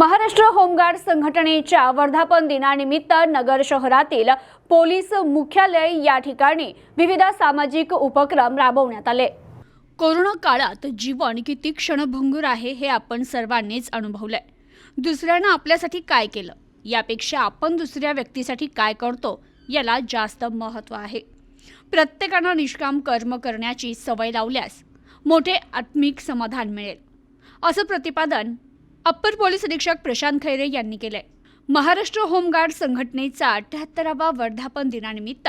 Maharashtra home guard संघटनेच्या वर्धापन दिनानिमित्त नगर शहरातील पोलीस मुख्यालय या ठिकाणी विविध सामाजिक उपक्रम राबवण्यात आले। कोरोना काळात जीवन किती क्षणभंगुर आहे हे आपण सर्वांनीच अनुभवलंय। दुसऱ्यानं आपल्यासाठी काय केलं यापेक्षा आपण दुसऱ्या व्यक्तीसाठी काय करतो याला जास्त महत्त्व आहे। प्रत्येकानं निष्काम कर्म करण्याची सवय लावल्यास मोठे आत्मिक समाधान मिळेल, असं प्रतिपादन अप्पर पोलीस अधीक्षक प्रशांत खैरे यांनी केले। महाराष्ट्र होमगार्ड संघटनेचा 78वा वर्धापन दिनानिमित्त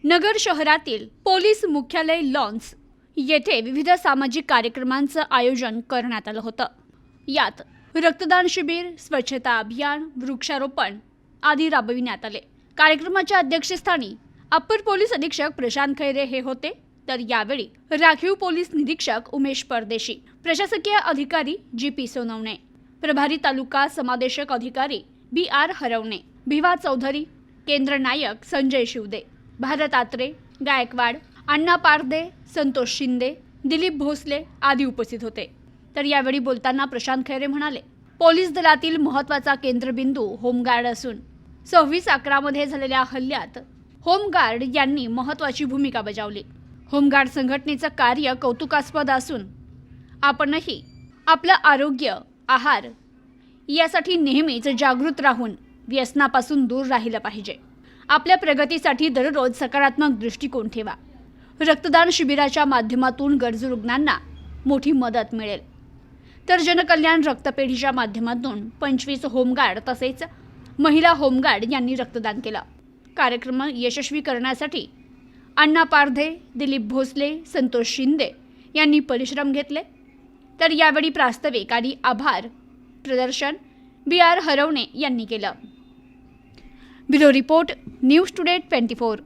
नगर शहरातील पोलीस मुख्यालय लॉन्स येथे विविध सामाजिक कार्यक्रमांचं आयोजन करण्यात आलं होतं। यात रक्तदान शिबिर, स्वच्छता अभियान, वृक्षारोपण आदी राबविण्यात आले। कार्यक्रमाच्या अध्यक्षस्थानी अप्पर पोलीस अधीक्षक प्रशांत खैरे हे होते, तर यावेळी राखीव पोलीस निरीक्षक उमेश परदेशी, प्रशासकीय अधिकारी जी.पी. सोनवणे, प्रभारी तालुका समादेशक अधिकारी बी.आर. हरवणे, भिवा चौधरी, केंद्र नायक संजय शिवदे, भारत आत्रे, गायकवाड, अण्णा पारदे, संतोष शिंदे, दिलीप भोसले आदी उपस्थित होते। तर यावेळी बोलताना प्रशांत खैरे म्हणाले, पोलीस दलातील महत्त्वाचा केंद्रबिंदू होमगार्ड असून 26/11 मध्ये झालेल्या हल्ल्यात होमगार्ड यांनी महत्त्वाची भूमिका बजावली। होमगार्ड संघटनेचं कार्य कौतुकास्पद असून आपणही आपलं आरोग्य, आहार यासाठी नेहमीच जागृत राहून व्यसनापासून दूर राहिलं पाहिजे। आपल्या प्रगतीसाठी दररोज सकारात्मक दृष्टिकोन ठेवा। रक्तदान शिबिराच्या माध्यमातून गरजू रुग्णांना मोठी मदत मिळेल। तर जनकल्याण रक्तपेढीच्या माध्यमातून 25 होमगार्ड तसेच महिला होमगार्ड यांनी रक्तदान केलं। कार्यक्रम यशस्वी करण्यासाठी अण्णा पारधे, दिलीप भोसले, संतोष शिंदे यांनी परिश्रम घेतले। तर यावेळी प्रास्ताविक आणि आभार प्रदर्शन बी.आर. हरवणे यांनी केलं। Bureau report, news today 24।